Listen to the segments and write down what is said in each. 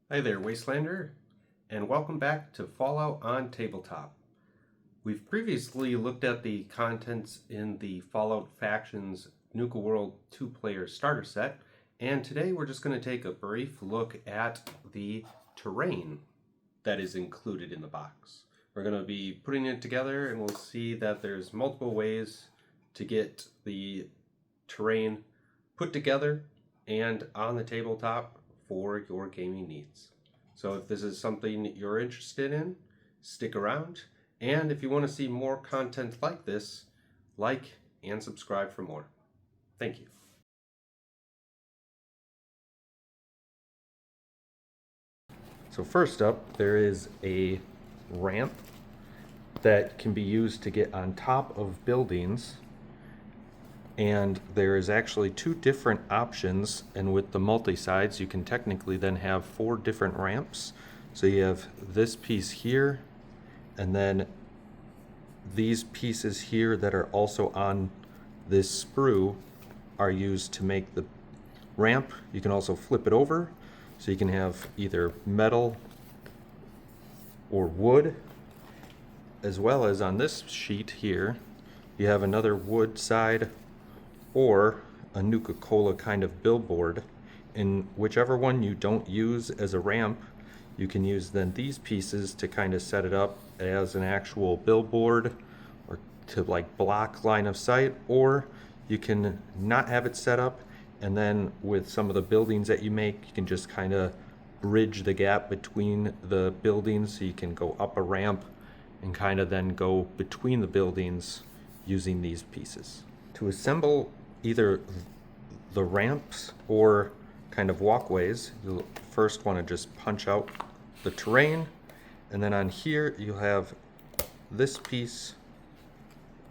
Hi there, Wastelander, and welcome back to Fallout on Tabletop. We've previously looked at the contents in the Fallout Factions Nuka World 2-player starter set, and today we're just going to take a brief look at the terrain that is included in the box. We're going to be putting it together, and we'll see that there's multiple ways to get the terrain put together and on the tabletop for your gaming needs. So if this is something you're interested in, stick around. And if you want to see more content like this, like and subscribe for more. Thank you. So first up, there is a ramp that can be used to get on top of buildings. And there is actually two different options, and with the multi-sides you can technically then have 4 different ramps. So you have this piece here, and then these pieces here that are also on this sprue are used to make the ramp. You can also flip it over, so you can have either metal or wood, as well as on this sheet here you have another wood side or a Nuka-Cola kind of billboard. In whichever one you don't use as a ramp, you can use then these pieces to kind of set it up as an actual billboard or to like block line of sight, or you can not have it set up, and then with some of the buildings that you make, you can just kind of bridge the gap between the buildings, so you can go up a ramp and kind of then go between the buildings using these pieces. To assemble either the ramps or kind of walkways, you'll first want to just punch out the terrain, and then on here you'll have this piece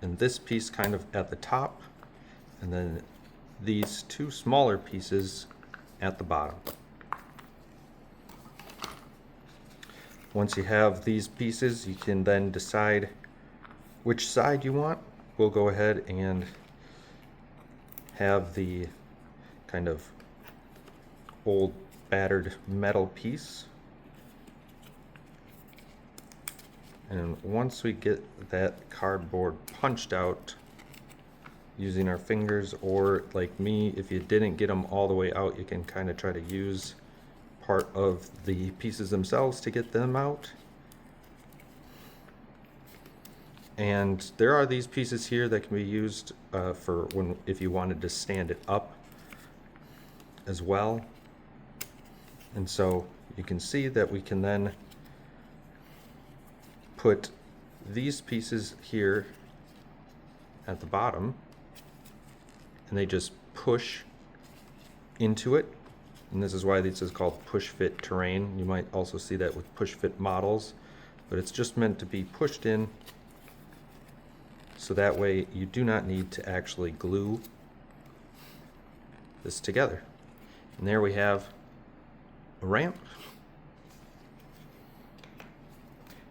and this piece kind of at the top, and then these 2 smaller pieces at the bottom. Once you have these pieces, you can then decide which side you want. We'll go ahead and have the kind of old battered metal piece, and once we get that cardboard punched out using our fingers, or like me, if you didn't get them all the way out, you can kind of try to use part of the pieces themselves to get them out. And there are these pieces here that can be used for when if you wanted to stand it up as well. And so you can see that we can then put these pieces here at the bottom, and they just push into it. And this is why this is called push fit terrain. You might also see that with push fit models, but it's just meant to be pushed in, so that way you do not need to actually glue this together. And there we have a ramp.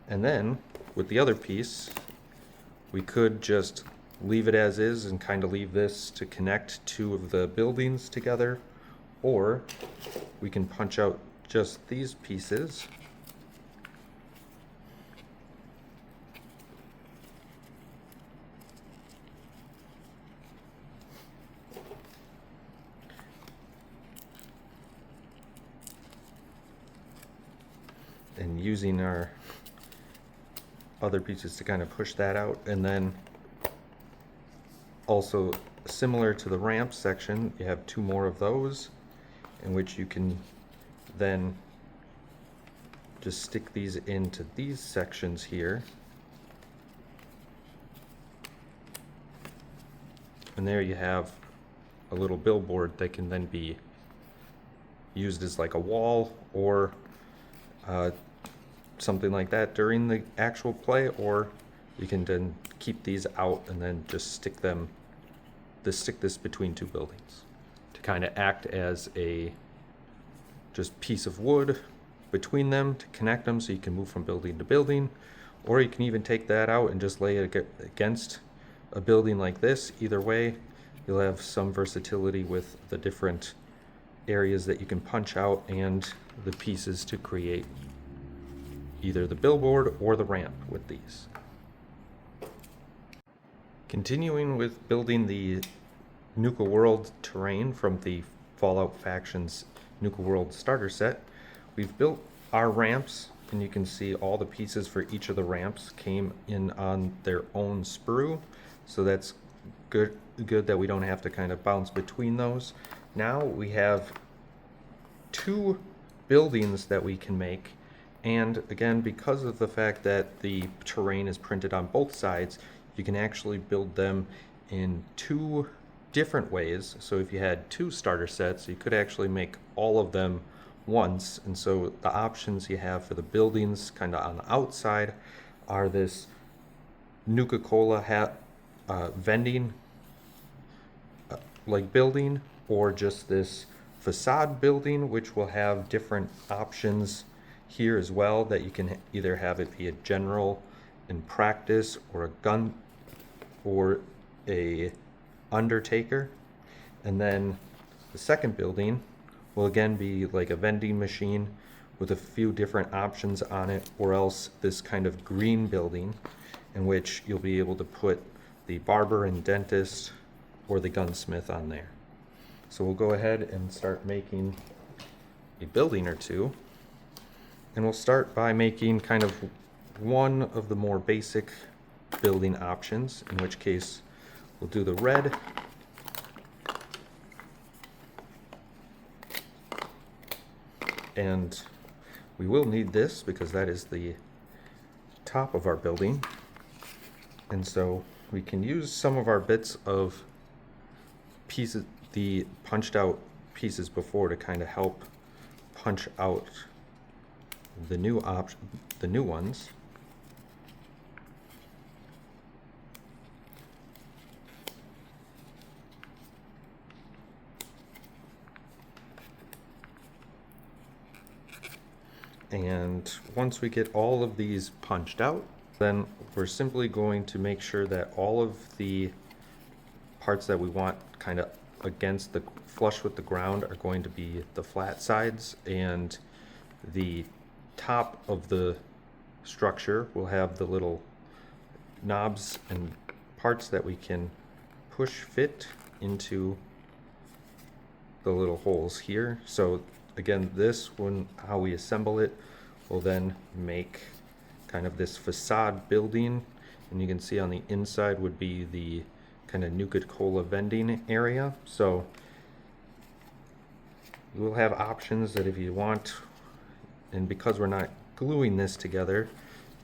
And then with the other piece, we could just leave it as is and kind of leave this to connect 2 of the buildings together, or we can punch out just these pieces and using our other pieces to kind of push that out. And then also similar to the ramp section, you have 2 more of those, in which you can then just stick these into these sections here, and there you have a little billboard that can then be used as like a wall or something like that during the actual play, or you can then keep these out and then just stick this between 2 buildings to kind of act as a just piece of wood between them to connect them, so you can move from building to building. Or you can even take that out and just lay it against a building like this. Either way, you'll have some versatility with the different areas that you can punch out and the pieces to create either the billboard or the ramp with these. Continuing with building the Nuka World terrain from the Fallout Factions Nuka World starter set, we've built our ramps, and you can see all the pieces for each of the ramps came in on their own sprue, so that's good that we don't have to kind of bounce between those. Now we have 2 buildings that we can make, and again, because of the fact that the terrain is printed on both sides, you can actually build them in 2 different ways. So if you had 2 starter sets, you could actually make all of them once. And so the options you have for the buildings kind of on the outside are this Nuka-Cola vending like building, or just this facade building, which will have different options here as well, that you can either have it be a general in practice, or a gun, or a undertaker. And then the second building will again be like a vending machine with a few different options on it, or else this kind of green building in which you'll be able to put the barber and dentist or the gunsmith on there. So we'll go ahead and start making a building or 2, and we'll start by making kind of one of the more basic building options, in which case we'll do the red, and we will need this because that is the top of our building, and so we can use some of our bits of pieces, the punched out pieces before, to kind of help punch out the new ones. And once we get all of these punched out, then we're simply going to make sure that all of the parts that we want kind of against the flush with the ground are going to be the flat sides, and the top of the structure will have the little knobs and parts that we can push fit into the little holes here. So again, this one, how we assemble it, will then make kind of this facade building, and you can see on the inside would be the kind of Nuka-Cola vending area. So we'll have options that if you want, and because we're not gluing this together,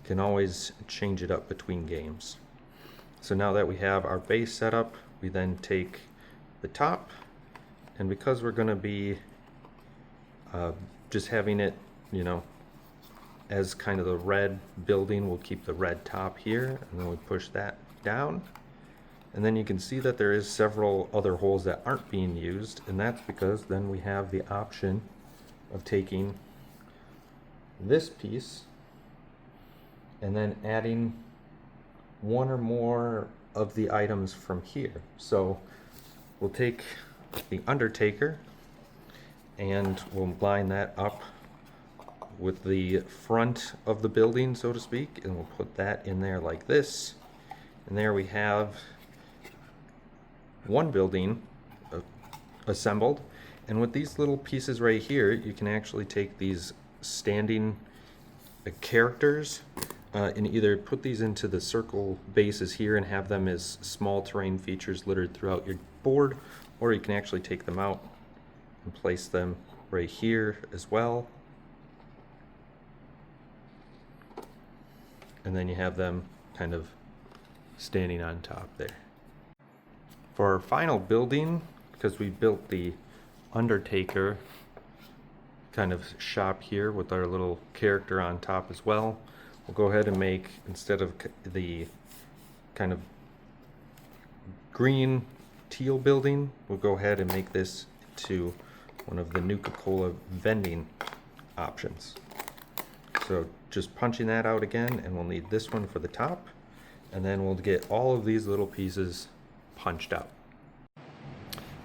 you can always change it up between games. So now that we have our base set up, we then take the top, and because we're going to be just having it, you know, as kind of the red building, we'll keep the red top here, and then we push that down. And then you can see that there is several other holes that aren't being used, and that's because then we have the option of taking this piece and then adding one or more of the items from here. So we'll take the Undertaker and we'll line that up with the front of the building, so to speak, and we'll put that in there like this. And there we have one building assembled. And with these little pieces right here, you can actually take these standing characters and either put these into the circle bases here and have them as small terrain features littered throughout your board, or you can actually take them out and place them right here as well. And then you have them kind of standing on top there. For our final building, because we built the Undertaker kind of shop here with our little character on top as well, we'll go ahead and make, instead of the kind of green teal building, we'll go ahead and make this to one of the Nuka-Cola vending options. So just punching that out again, and we'll need this one for the top, and then we'll get all of these little pieces punched out.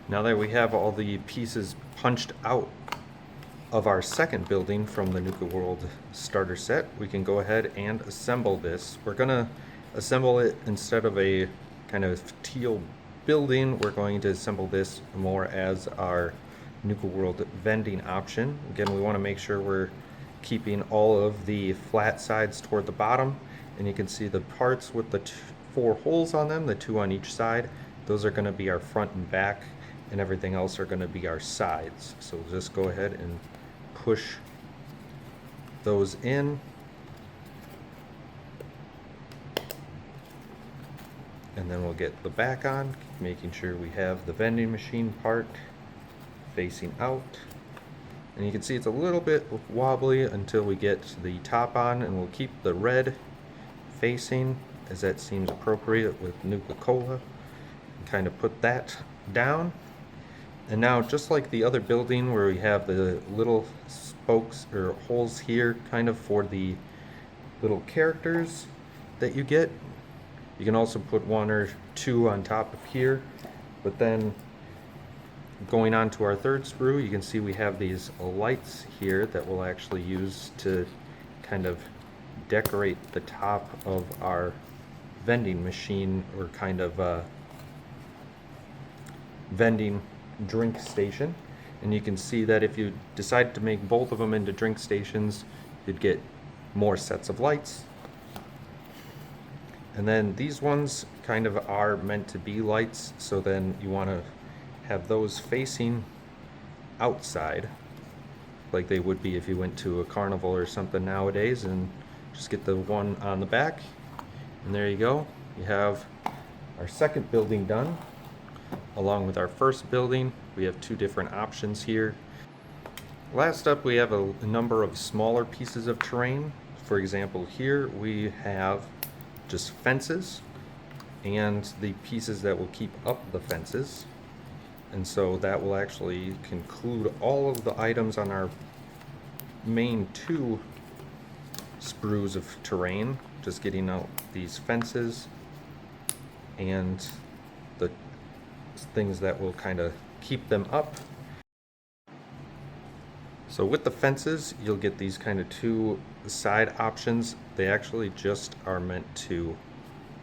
Now that we have all the pieces punched out of our second building from the Nuka World starter set, we can go ahead and assemble this. We're gonna assemble it instead of a kind of teal building, we're going to assemble this more as our Nuka World vending option. Again, we want to make sure we're keeping all of the flat sides toward the bottom, and you can see the parts with the 4 holes on them, the 2 on each side, those are going to be our front and back, and everything else are going to be our sides. So we'll just go ahead and push those in. And then we'll get the back on, making sure we have the vending machine part facing out. And you can see it's a little bit wobbly until we get the top on, and we'll keep the red facing as that seems appropriate with Nuka-Cola. Kind of put that down. And now, just like the other building where we have the little spokes or holes here kind of for the little characters that you get, you can also put 1 or 2 on top of here. But then going on to our third sprue, you can see we have these lights here that we'll actually use to kind of decorate the top of our vending machine, or kind of vending drink station. And you can see that if you decide to make both of them into drink stations, you'd get more sets of lights. And then these ones kind of are meant to be lights, so then you want to have those facing outside like they would be if you went to a carnival or something nowadays, and just get the one on the back. And there you go. You have our second building done. Along with our first building, we have 2 different options here. Last up, we have a number of smaller pieces of terrain. For example, here we have just fences and the pieces that will keep up the fences. And so that will actually conclude all of the items on our main 2 sprues of terrain. Just getting out these fences and the things that will kind of keep them up. So with the fences, you'll get these kind of 2 side options. They actually just are meant to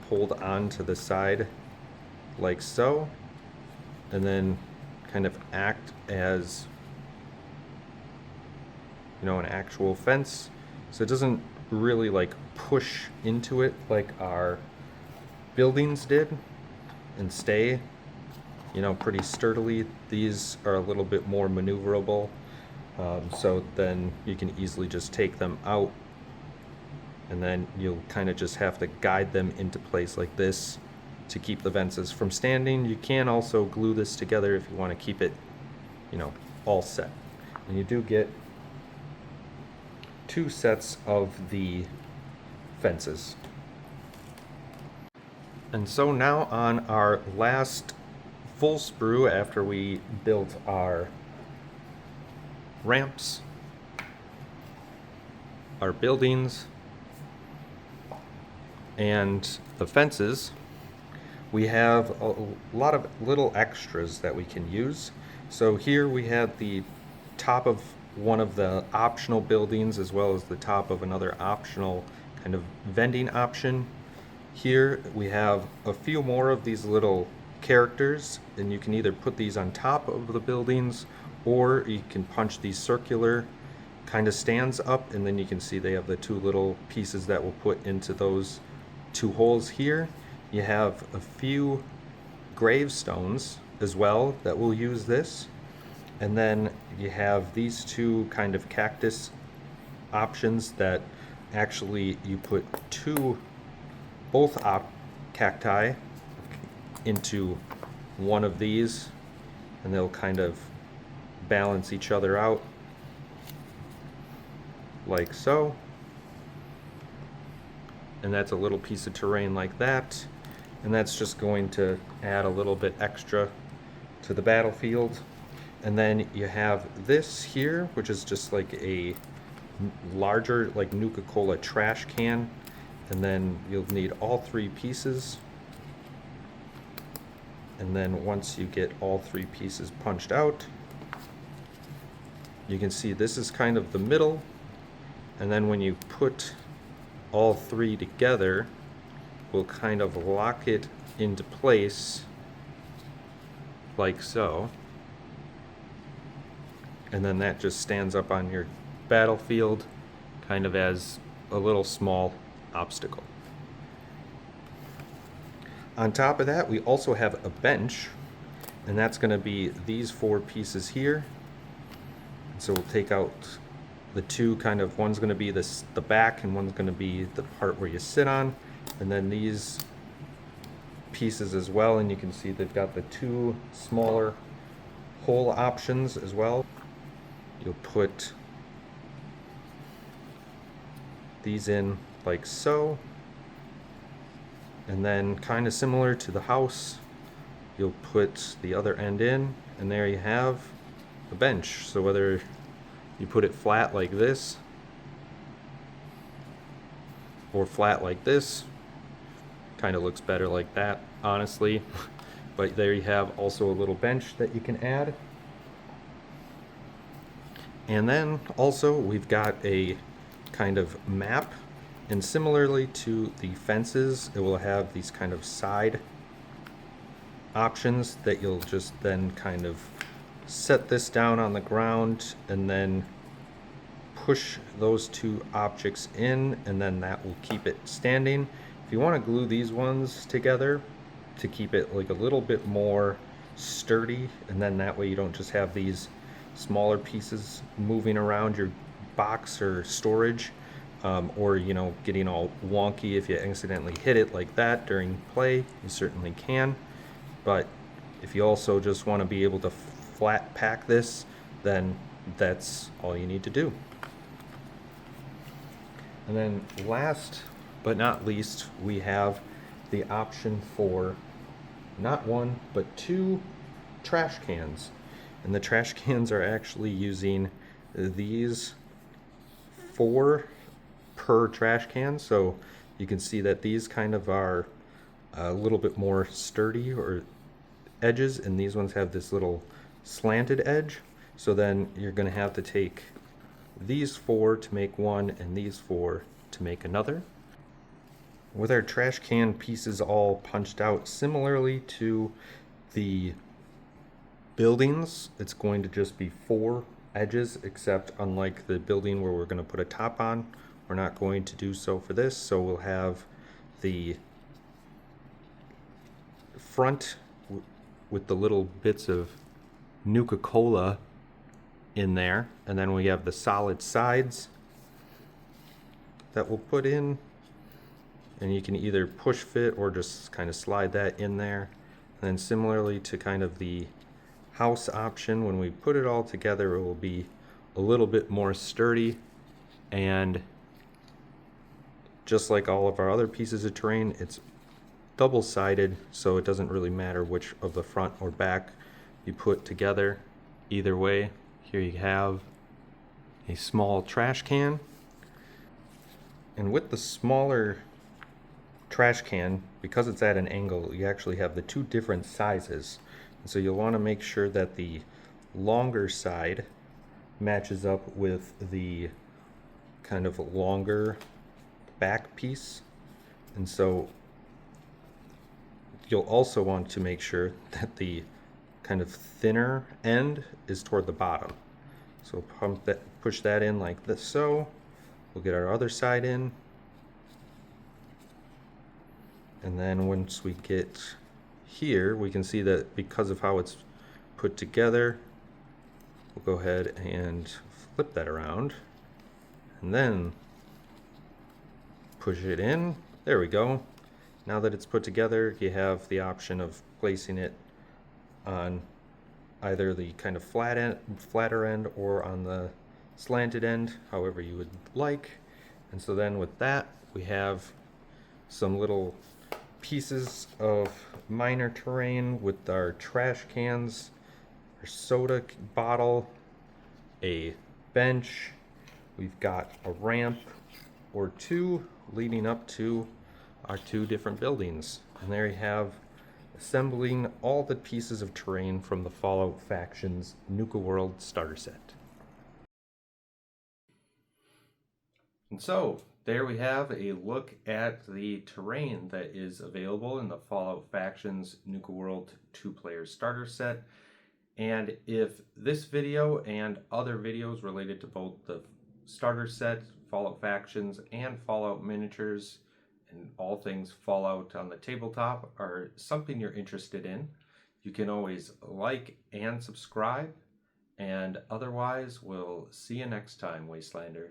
hold on to the side like so, and then kind of act as, you know, an actual fence. So it doesn't really like push into it like our buildings did and stay, you know, pretty sturdily. These are a little bit more maneuverable, so then you can easily just take them out, and then you'll kind of just have to guide them into place like this to keep the fences from standing. You can also glue this together if you want to keep it, you know, all set. And you do get 2 sets of the fences. And so now on our last full sprue, after we built our ramps, our buildings, and the fences, we have a lot of little extras that we can use. So here we have the top of one of the optional buildings, as well as the top of another optional kind of vending option. Here we have a few more of these little characters, and you can either put these on top of the buildings, or you can punch these circular kind of stands up, and then you can see they have the 2 little pieces that will put into those 2 holes here. You have a few gravestones as well that will use this, and then you have these 2 kind of cactus options that actually you put both cacti into one of these, and they'll kind of balance each other out like so. And that's a little piece of terrain like that, and that's just going to add a little bit extra to the battlefield. And then you have this here, which is just like a larger like Nuka-Cola trash can, and then you'll need all 3 pieces. And then once you get all three pieces punched out, you can see this is kind of the middle. And then when you put all three together, we'll kind of lock it into place like so. And then that just stands up on your battlefield kind of as a little small obstacle. On top of that, we also have a bench, and that's going to be these four pieces here. So we'll take out the two kind of, one's going to be the back and one's going to be the part where you sit on, and then these pieces as well, and you can see they've got the two smaller hole options as well. You'll put these in like so, and then kind of similar to the house, you'll put the other end in, and there you have a bench. So whether you put it flat like this or flat like this, kind of looks better like that, honestly. But there you have also a little bench that you can add. And then also we've got a kind of map, and similarly to the fences, it will have these kind of side options that you'll just then kind of set this down on the ground and then push those two objects in, and then that will keep it standing. If you want to glue these ones together to keep it like a little bit more sturdy, and then that way you don't just have these smaller pieces moving around your box or storage, or you know, getting all wonky if you accidentally hit it like that during play, you certainly can. But if you also just want to be able to flat pack this, then that's all you need to do. And then last but not least, we have the option for not one but two trash cans. And the trash cans are actually using these 4 per trash can. So you can see that these kind of are a little bit more sturdy or edges, and these ones have this little slanted edge. So then you're going to have to take these 4 to make one and these 4 to make another. With our trash can pieces all punched out similarly to the buildings, it's going to just be 4 edges, except unlike the building where we're going to put a top on, we're not going to do so for this. So we'll have the front with the little bits of Nuka-Cola in there, and then we have the solid sides that we'll put in, and you can either push fit or just kind of slide that in there. And then similarly to kind of the house option, when we put it all together, it will be a little bit more sturdy, and just like all of our other pieces of terrain, it's double-sided, so it doesn't really matter which of the front or back you put together. Either way, here you have a small trash can. And with the smaller trash can, because it's at an angle, you actually have the 2 different sizes. And so you'll want to make sure that the longer side matches up with the kind of longer back piece. And so you'll also want to make sure that the kind of thinner end is toward the bottom. So push that in like this. So we'll get our other side in, and then once we get here, we can see that because of how it's put together, we'll go ahead and flip that around and then push it in. There we go. Now that it's put together, you have the option of placing it on either the kind of flatter end or on the slanted end, however you would like. And so then with that, we have some little pieces of minor terrain with our trash cans, our soda bottle, a bench. We've got a ramp or 2 leading up to our 2 different buildings. And there you have a assembling all the pieces of terrain from the Fallout Factions Nuka World starter set. And so, there we have a look at the terrain that is available in the Fallout Factions Nuka World 2-player starter set. And if this video and other videos related to both the starter set, Fallout Factions, and Fallout miniatures, and all things Fallout on the tabletop are something you're interested in, you can always like and subscribe. And otherwise, we'll see you next time, Wastelander.